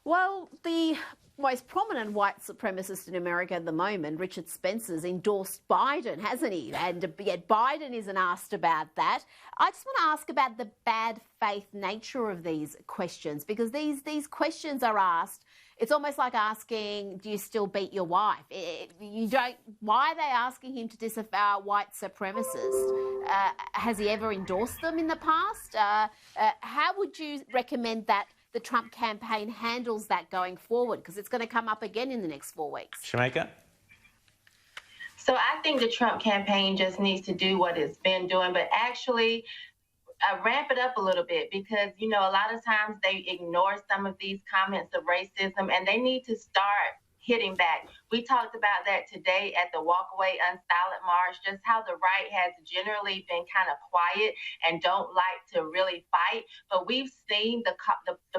Well, the most prominent white supremacist in America at the moment, Richard Spencer's endorsed Biden, hasn't he? And yet Biden isn't asked about that. I just want to ask about the bad faith nature of these questions, because these questions are asked. It's almost like asking, do you still beat your wife? You don't. Why are they asking him to disavow white supremacists? Has he ever endorsed them in the past? How would you recommend that the Trump campaign handles that going forward? Because it's going to come up again in the next 4 weeks. Shamika? So I think the Trump campaign just needs to do what it's been doing, but actually ramp it up a little bit, because, you know, a lot of times they ignore some of these comments of racism, and they need to start hitting back. We talked about that today at the Walkaway Unsilent March, just how the right has generally been kind of quiet and don't like to really fight. But we've seen the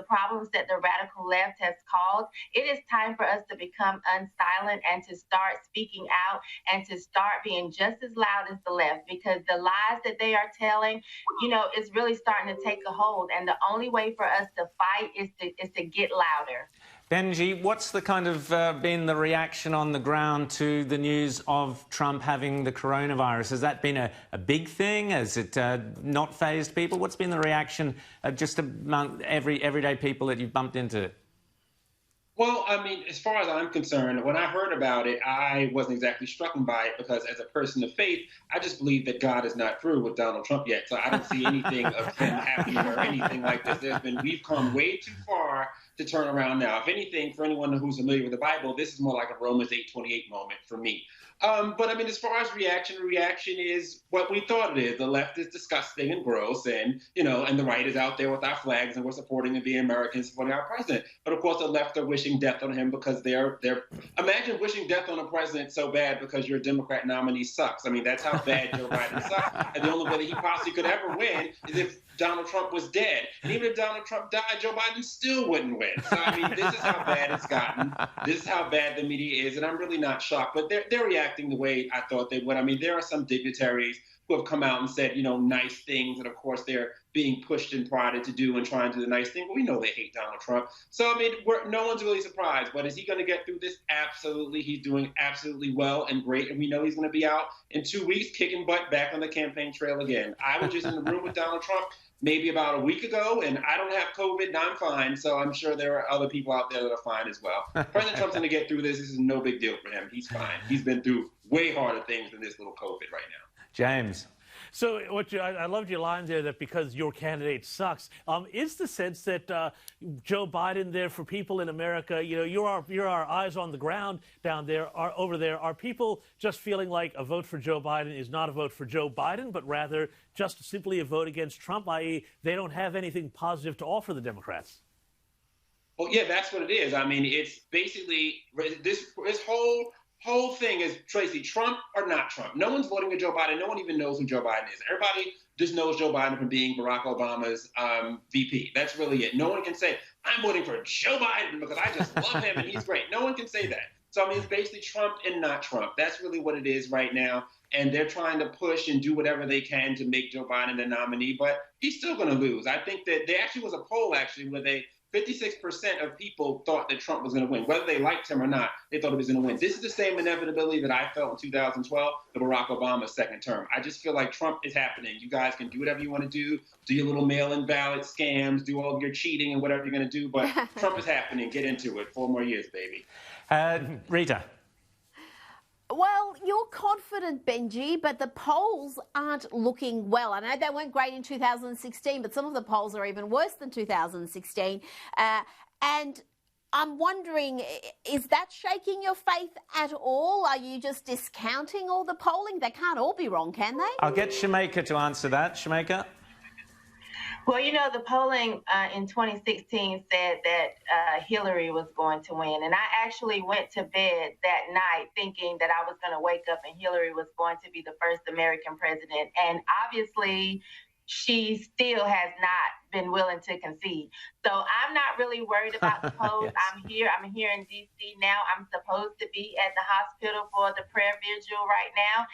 problems that the radical left has caused. It is time for us to become unsilent and to start speaking out and to start being just as loud as the left, because the lies that they are telling, you know, is really starting to take a hold. And the only way for us to fight is to get louder. Benji, what's the kind of been the reaction on the ground to the news of Trump having the coronavirus? Has that been a big thing? Has it not fazed people? What's been the reaction just among everyday people that you've bumped into? Well, I mean, as far as I'm concerned, when I heard about it, I wasn't exactly struck by it, because as a person of faith, I just believe that God is not through with Donald Trump yet. So I don't see anything of him happening or anything like this. We've come way too far to turn around now. If anything, for anyone who's familiar with the Bible, this is more like a Romans 8:28 moment for me. But I mean, as far as reaction is what we thought it is. The left is disgusting and gross, and, you know, and the right is out there with our flags, and we're supporting the Americans, supporting our president. But of course, the left are wishing death on him because they're imagine wishing death on a president so bad because your Democrat nominee sucks. I mean, that's how bad Joe Biden sucks. And the only way that he possibly could ever win is if Donald Trump was dead. And even if Donald Trump died, Joe Biden still wouldn't win. So, I mean, this is how bad it's gotten. This is how bad the media is, and I'm really not shocked. But they're reacting the way I thought they would. I mean, there are some dignitaries who have come out and said, you know, nice things, and of course they're being pushed and prodded to do and trying to do the nice thing. But we know they hate Donald Trump. So, I mean, no one's really surprised. But is he going to get through this? Absolutely. He's doing absolutely well and great. And we know he's going to be out in 2 weeks kicking butt back on the campaign trail again. I was just in the room with Donald Trump maybe about a week ago, and I don't have COVID, and I'm fine. So I'm sure there are other people out there that are fine as well. President Trump's going to get through this. This is no big deal for him. He's fine. He's been through way harder things than this little COVID right now. James. So I loved your line there, that because your candidate sucks. Is the sense that Joe Biden there for people in America, you know, you're our eyes on the ground down there, over there. Are people just feeling like a vote for Joe Biden is not a vote for Joe Biden, but rather just simply a vote against Trump, i.e. they don't have anything positive to offer the Democrats? Well, yeah, that's what it is. I mean, it's basically this whole thing is, Tracy, Trump or not Trump. No one's voting for Joe Biden. No one even knows who Joe Biden is. Everybody just knows Joe Biden from being Barack Obama's VP. That's really it. No one can say, I'm voting for Joe Biden because I just love him and he's great. No one can say that. So, I mean, it's basically Trump and not Trump. That's really what it is right now. And they're trying to push and do whatever they can to make Joe Biden the nominee, but he's still going to lose. I think that there actually was a poll, where 56% of people thought that Trump was going to win. Whether they liked him or not, they thought he was going to win. This is the same inevitability that I felt in 2012, the Barack Obama second term. I just feel like Trump is happening. You guys can do whatever you want to do your little mail-in ballot scams, do all of your cheating and whatever you're going to do, but Trump is happening. Get into it. 4 more years, baby. Rita. Well, you're confident, Benji, but the polls aren't looking well. I know they weren't great in 2016, but some of the polls are even worse than 2016. And I'm wondering, is that shaking your faith at all? Are you just discounting all the polling? They can't all be wrong, can they? I'll get Shamika to answer that. Shamika? Well, you know, the polling in 2016 said that Hillary was going to win. And I actually went to bed that night thinking that I was going to wake up and Hillary was going to be the first American president. And obviously, she still has not been willing to concede. So I'm not really worried about the polls. Yes. I'm here in D.C. now. I'm supposed to be at the hospital for the prayer vigil right now.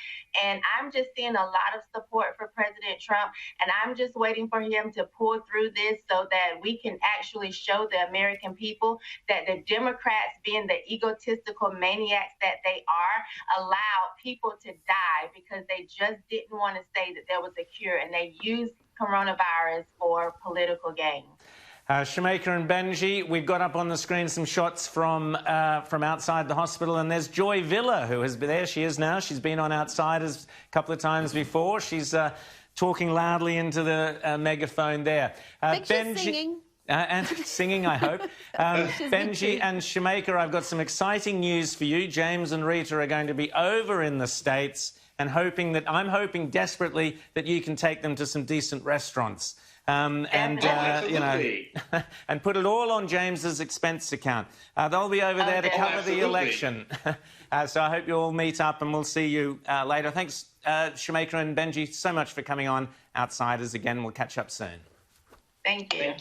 And I'm just seeing a lot of support for President Trump. And I'm just waiting for him to pull through this so that we can actually show the American people that the Democrats, being the egotistical maniacs that they are, allowed people to die because they just didn't want to say that there was a cure, and they used coronavirus for political gain. Shemeka and Benji, we've got up on the screen some shots from outside the hospital, and there's Joy Villa, who has been there. She is now. She's been on Outsiders a couple of times before. She's talking loudly into the megaphone there. Benji, she's singing. And singing, I hope. Benji and Shemeka, I've got some exciting news for you. James and Rita are going to be over in the States, and I'm hoping desperately that you can take them to some decent restaurants. And put it all on James's expense account. They'll be over there to cover the election. So I hope you all meet up, and we'll see you later. Thanks, Shemeka and Benji, so much for coming on Outsiders again. We'll catch up soon. Thank you.